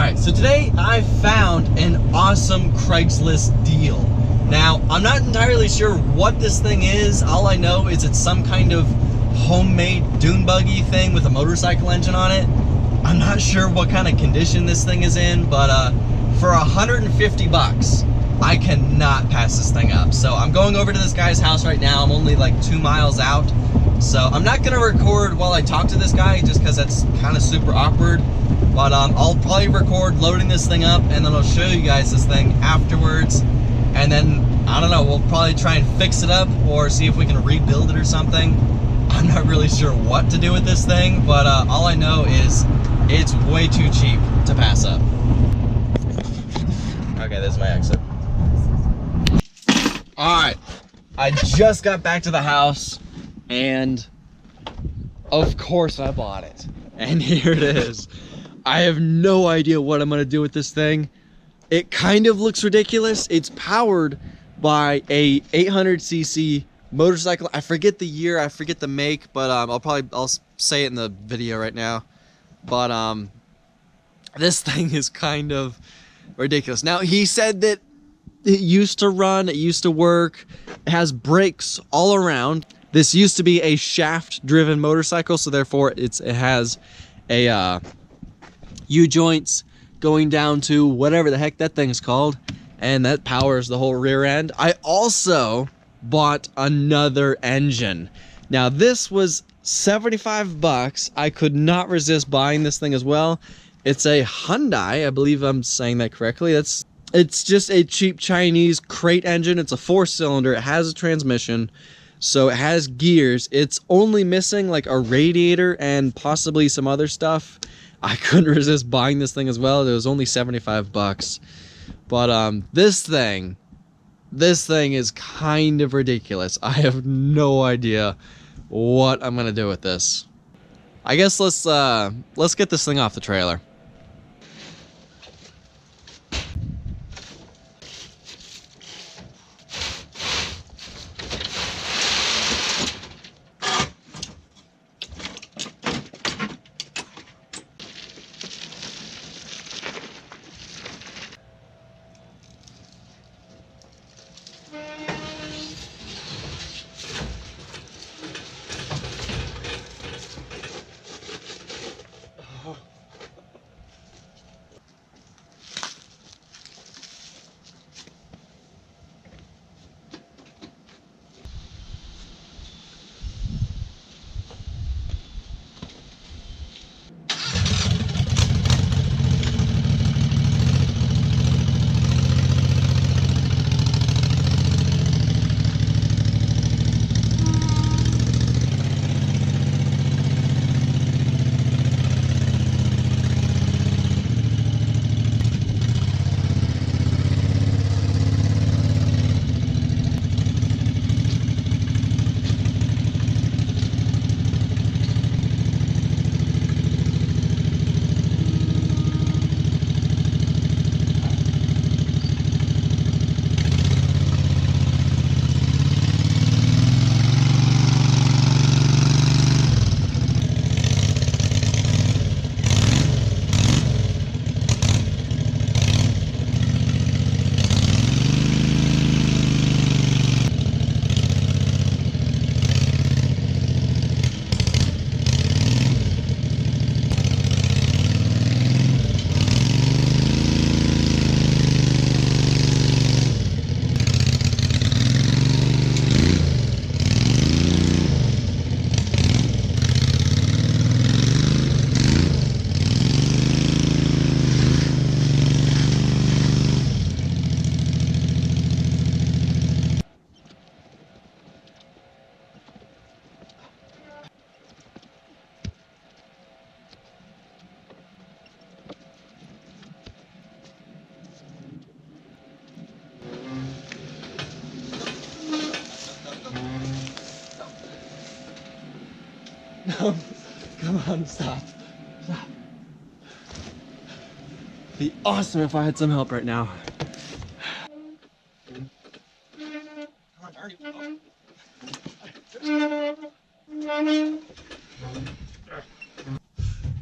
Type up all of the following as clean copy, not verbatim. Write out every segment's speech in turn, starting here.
Alright, so today I found an awesome Craigslist deal. Now, I'm not entirely sure what this thing is. All I know is it's some kind of homemade dune buggy thing with a motorcycle engine on it. I'm not sure what kind of condition this thing is in, but for 150 bucks, I cannot pass this thing up. So I'm going over to this guy's house right now. I'm only like 2 miles out. So I'm not gonna record while I talk to this guy just because that's kind of super awkward. But I'll probably record loading this thing up and then I'll show you guys this thing afterwards. And then, I don't know, we'll probably try and fix it up or see if we can rebuild it or something. I'm not really sure what to do with this thing, but all I know is it's way too cheap to pass up. Okay, there's my exit. Alright, I just got back to the house and of course I bought it. And here it is. I have no idea what I'm gonna do with this thing. It kind of looks ridiculous. It's powered by a 800cc motorcycle. I forget the year, I forget the make, but I'll say it in the video right now. But this thing is kind of ridiculous. Now, he said that it used to run, it used to work, it has brakes all around. This used to be a shaft-driven motorcycle, so therefore it has a U-joints going down to whatever the heck that thing's called, and that powers the whole rear end. I also bought another engine. Now this was 75 bucks. I could not resist buying this thing as well. It's a Hyundai, I believe I'm saying that correctly. It's just a cheap Chinese crate engine. It's a 4-cylinder. It has a transmission, so it has gears. It's only missing like a radiator and possibly some other stuff. I couldn't resist buying this thing as well. It was only 75 bucks. But this thing is kind of ridiculous. I have no idea what I'm gonna do with this. I guess let's get this thing off the trailer. No, come on, stop. Stop. Be awesome if I had some help right now. Come on, Arnie.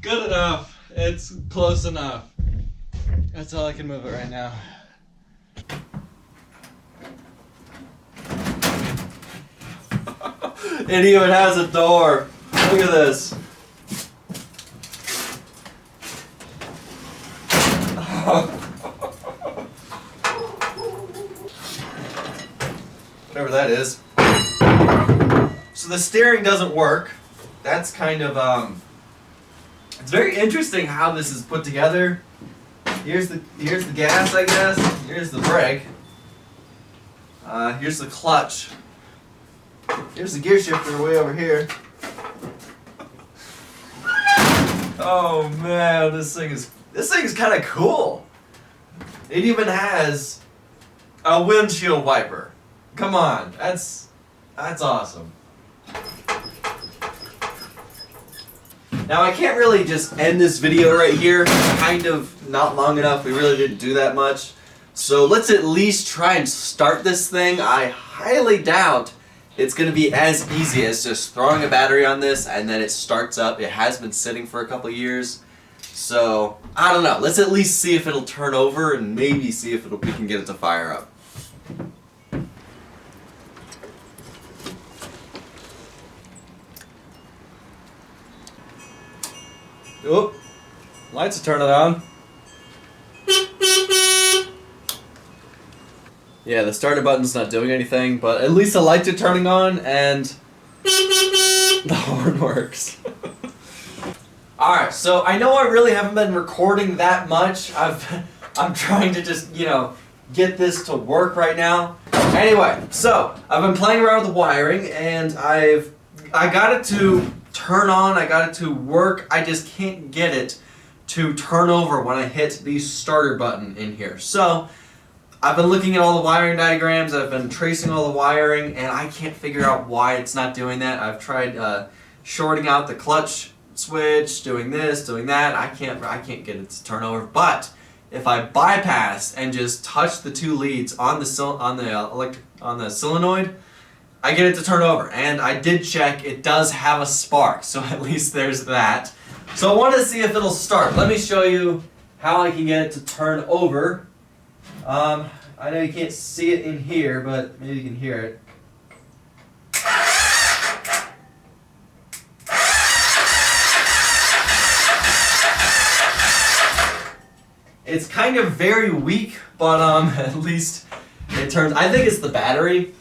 Good enough. It's close enough. That's all I can move it right now. It even has a door. Look at this. Whatever that is. So the steering doesn't work. That's kind of it's very interesting how this is put together. Here's the gas, I guess. Here's the brake. Here's the clutch. Here's the gear shifter way over here. Oh man, this thing is kind of cool. It even has a windshield wiper. Come on, that's awesome. Now I can't really just end this video right here. Kind of not long enough. We really didn't do that much. So let's at least try and start this thing. I highly doubt it's going to be as easy as just throwing a battery on this and then it starts up. It has been sitting for a couple years. So I don't know. Let's at least see if it'll turn over and maybe see if we can get it to fire up. Oh, lights are turning on. Yeah, the starter button's not doing anything, but at least the lights are turning on and the horn works. Alright, so I know I really haven't been recording that much. I'm trying to just, get this to work right now. Anyway, so I've been playing around with the wiring and I got it to turn on, I got it to work. I just can't get it to turn over when I hit the starter button in here. So I've been looking at all the wiring diagrams, I've been tracing all the wiring, and I can't figure out why it's not doing that. I've tried shorting out the clutch switch, doing this, doing that. I can't get it to turn over. But if I bypass and just touch the two leads on the solenoid, I get it to turn over. And I did check, it does have a spark, so at least there's that. So I wanted to see if it'll start. Let me show you how I can get it to turn over. I know you can't see it in here, but maybe you can hear it. It's kind of very weak, but at least it turns. I think it's the battery.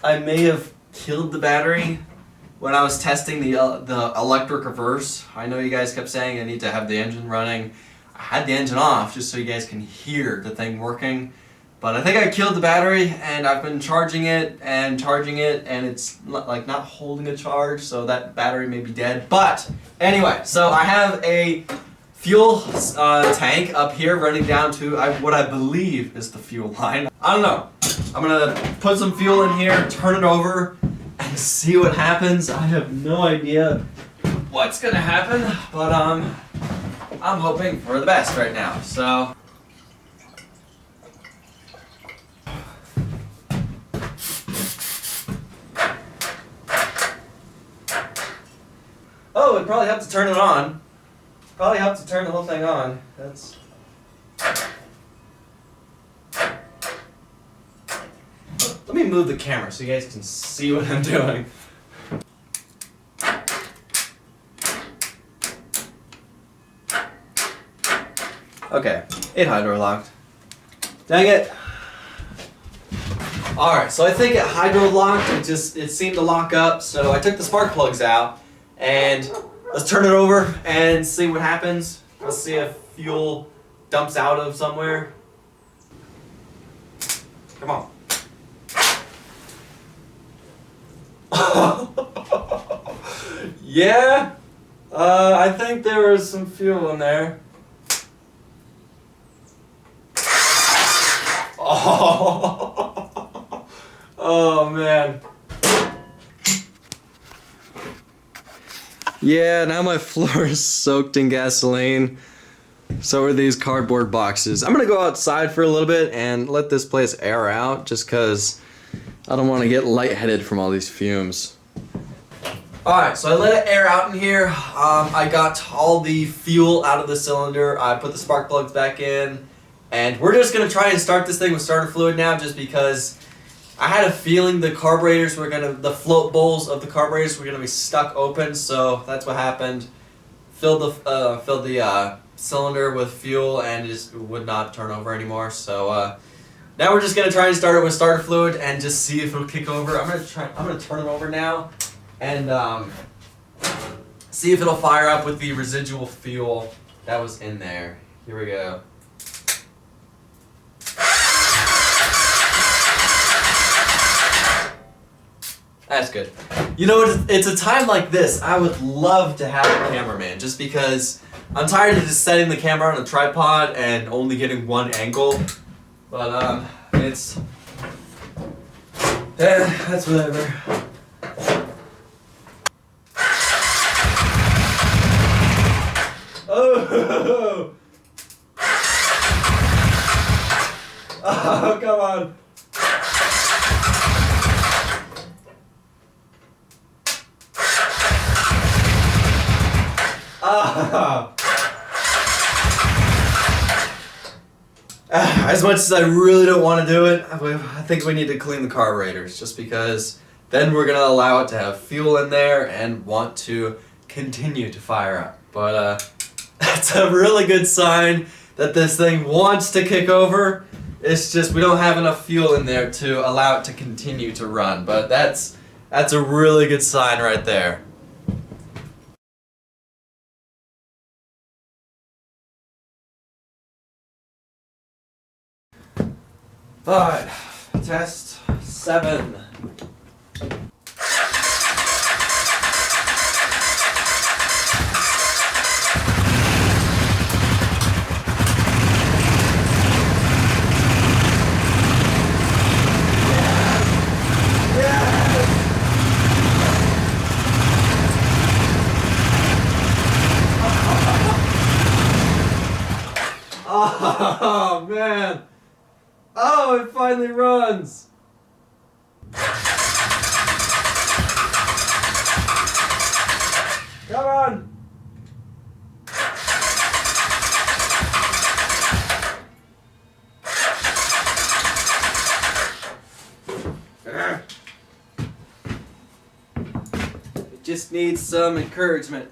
I may have killed the battery when I was testing the electric reverse. I know you guys kept saying I need to have the engine running. I had the engine off just so you guys can hear the thing working. But I think I killed the battery, and I've been charging it, and it's like not holding a charge, so that battery may be dead. But anyway, so I have a fuel tank up here running down to what I believe is the fuel line. I don't know. I'm gonna put some fuel in here, turn it over, and see what happens. I have no idea what's gonna happen, but I'm hoping for the best right now. So. Oh, it'd probably have to turn it on. Probably have to turn the whole thing on. That's. Let me move the camera so you guys can see what I'm doing. Okay, it hydro-locked. Dang it. Alright, so I think it hydro-locked, it seemed to lock up, so I took the spark plugs out, and let's turn it over and see what happens. Let's see if fuel dumps out of somewhere. Come on. Yeah, I think there was some fuel in there. Oh man. Yeah, now my floor is soaked in gasoline. So are these cardboard boxes. I'm gonna go outside for a little bit and let this place air out just because I don't want to get lightheaded from all these fumes. Alright, so I let it air out in here. I got all the fuel out of the cylinder. I put the spark plugs back in And we're just gonna try and start this thing with starter fluid now, just because I had a feeling the carburetors were the float bowls of the carburetors were gonna be stuck open, so that's what happened. Filled the cylinder with fuel and it just would not turn over anymore. So now we're just gonna try and start it with starter fluid and just see if it'll kick over. I'm gonna turn it over now and see if it'll fire up with the residual fuel that was in there. Here we go. That's good. You know, it's a time like this, I would love to have a cameraman, just because I'm tired of just setting the camera on a tripod and only getting one angle. But, that's whatever. Oh! Oh, come on. As much as I really don't want to do it, I think we need to clean the carburetors, just because then we're going to allow it to have fuel in there and want to continue to fire up. But that's a really good sign that this thing wants to kick over. It's just we don't have enough fuel in there to allow it to continue to run. But that's a really good sign right there. Alright, test 7. Oh man! Oh, it finally runs! Come on! It just needs some encouragement.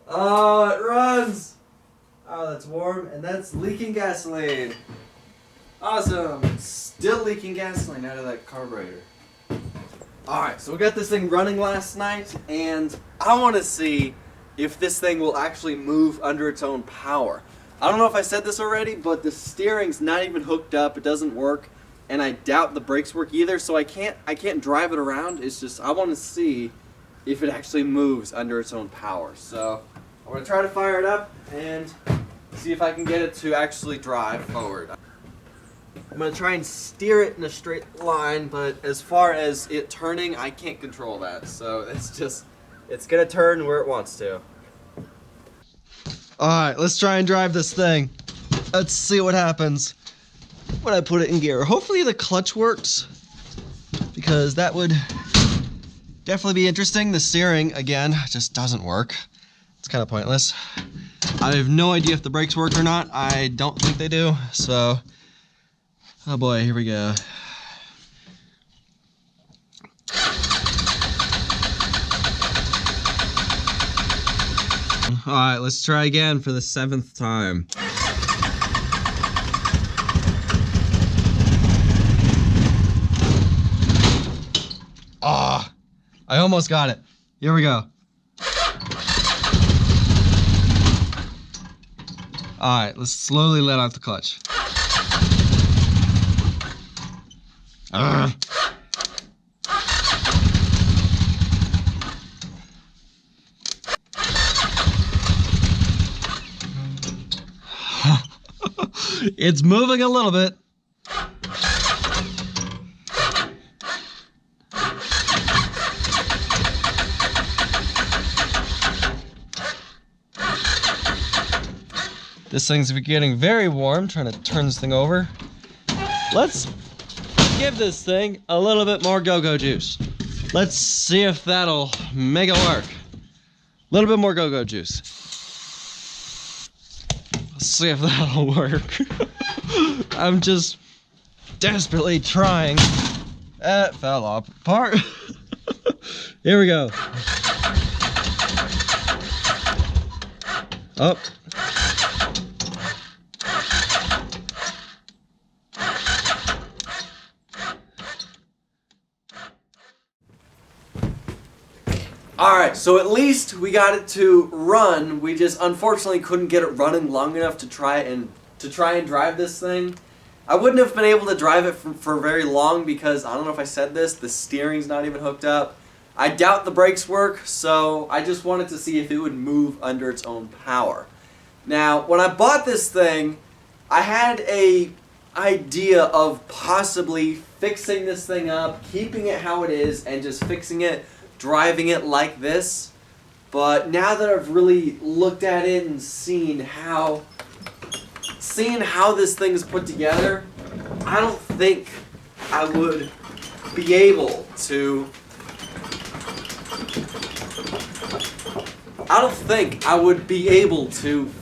Oh, it runs! Oh, that's warm, and that's leaking gasoline. Awesome! Still leaking gasoline out of that carburetor. Alright, so we got this thing running last night, and I want to see if this thing will actually move under its own power. I don't know if I said this already, but the steering's not even hooked up, it doesn't work, and I doubt the brakes work either, so I can't drive it around. It's just, I want to see if it actually moves under its own power. So I'm going to try to fire it up and see if I can get it to actually drive forward. I'm going to try and steer it in a straight line, but as far as it turning, I can't control that. So it's going to turn where it wants to. Alright, let's try and drive this thing. Let's see what happens when I put it in gear. Hopefully the clutch works, because that would definitely be interesting. The steering, again, just doesn't work. It's kind of pointless. I have no idea if the brakes work or not. I don't think they do, so... Oh boy, here we go. Alright, let's try again for the 7th time. Ah! I almost got it. Here we go. Alright, let's slowly let out the clutch. It's moving a little bit. This thing's getting very warm, trying to turn this thing over. Let's give this thing a little bit more go-go juice. Let's see if that'll make it work. A little bit more go-go juice. Let's see if that'll work. I'm just desperately trying. It fell apart. Here we go. Up. Alright, so at least we got it to run. We just unfortunately couldn't get it running long enough to try and drive this thing. I wouldn't have been able to drive it for very long because, I don't know if I said this, the steering's not even hooked up. I doubt the brakes work, so I just wanted to see if it would move under its own power. Now, when I bought this thing, I had a idea of possibly fixing this thing up, keeping it how it is, and just fixing it, driving it like this. But now that I've really looked at it and seen how this thing is put together, I don't think I would be able to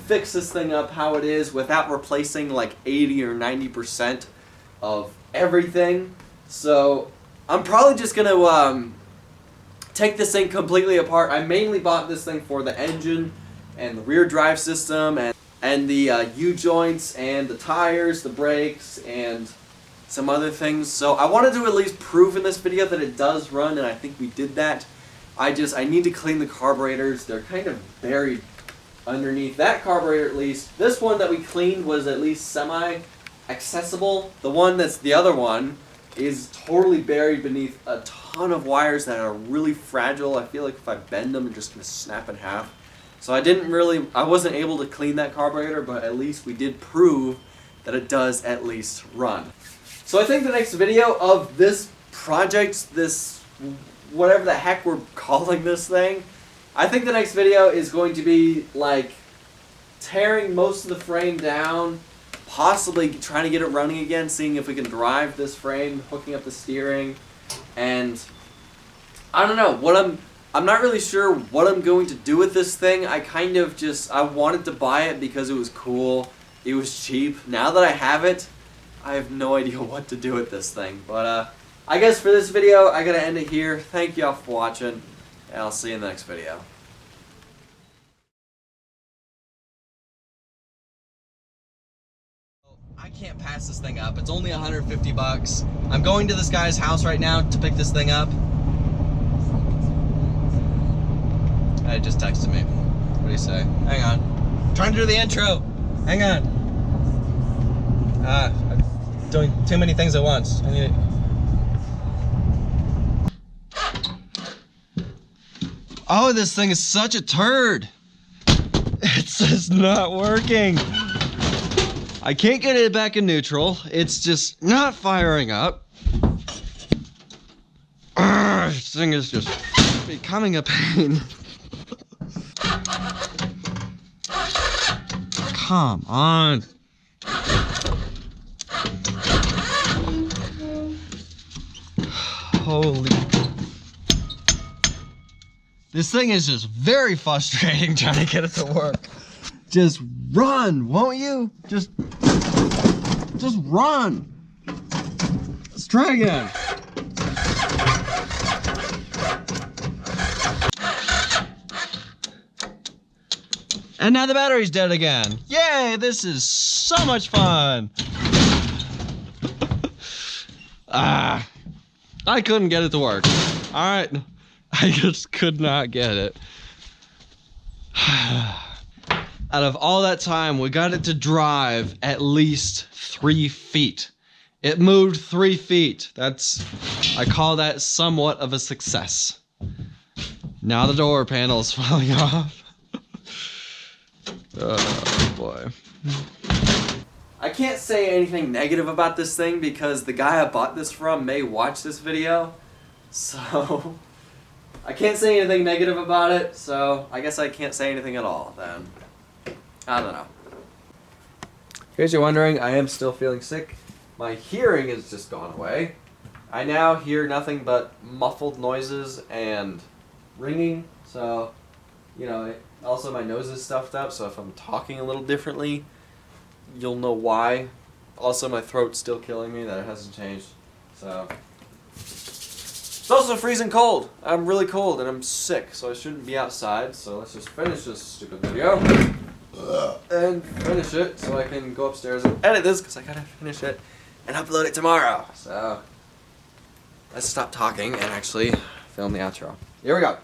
fix this thing up how it is without replacing like 80 or 90% of everything. So I'm probably just gonna take this thing completely apart. I mainly bought this thing for the engine and the rear drive system and the U-joints and the tires, the brakes, and some other things. So I wanted to at least prove in this video that it does run, and I think we did that. I need to clean the carburetors. They're kind of buried underneath. That carburetor at least. This one that we cleaned was at least semi-accessible. The one that's the other one is totally buried beneath a ton of wires that are really fragile. I feel like if I bend them, they're just going to snap in half. So I wasn't able to clean that carburetor, but at least we did prove that it does at least run. So I think the next video of this project, this whatever the heck we're calling this thing, I think the next video is going to be like tearing most of the frame down, possibly trying to get it running again, seeing if we can drive this frame, hooking up the steering, and I don't know, I'm not really sure what I'm going to do with this thing. I wanted to buy it because it was cool, it was cheap. Now that I have it, I have no idea what to do with this thing, but I guess for this video, I gotta end it here. Thank y'all for watching, and I'll see you in the next video. I can't pass this thing up. It's only 150 bucks. I'm going to this guy's house right now to pick this thing up. I just texted me. What do you say? Hang on. I'm trying to do the intro. Hang on. I'm doing too many things at once. I need it. Oh, this thing is such a turd. It's just not working. I can't get it back in neutral. It's just not firing up. This thing is just becoming a pain. Come on. Holy. This thing is just very frustrating trying to get it to work. Just run, won't you? Just run. Let's try again. And now the battery's dead again. Yay, this is so much fun. I couldn't get it to work. All right. I just could not get it. Out of all that time, we got it to drive at least 3 feet. It moved 3 feet. I call that somewhat of a success. Now the door panel is falling off. Oh boy. I can't say anything negative about this thing because the guy I bought this from may watch this video. So, I can't say anything negative about it, so I guess I can't say anything at all then. I don't know. In case you're wondering, I am still feeling sick. My hearing has just gone away. I now hear nothing but muffled noises and ringing, so, you know, also my nose is stuffed up, so if I'm talking a little differently, you'll know why. Also, my throat's still killing me, that it hasn't changed, so. It's also freezing cold. I'm really cold and I'm sick, so I shouldn't be outside, so let's just finish this stupid video. And finish it so I can go upstairs and edit this, because I gotta finish it and upload it tomorrow. So, let's stop talking and actually film the outro. Here we go.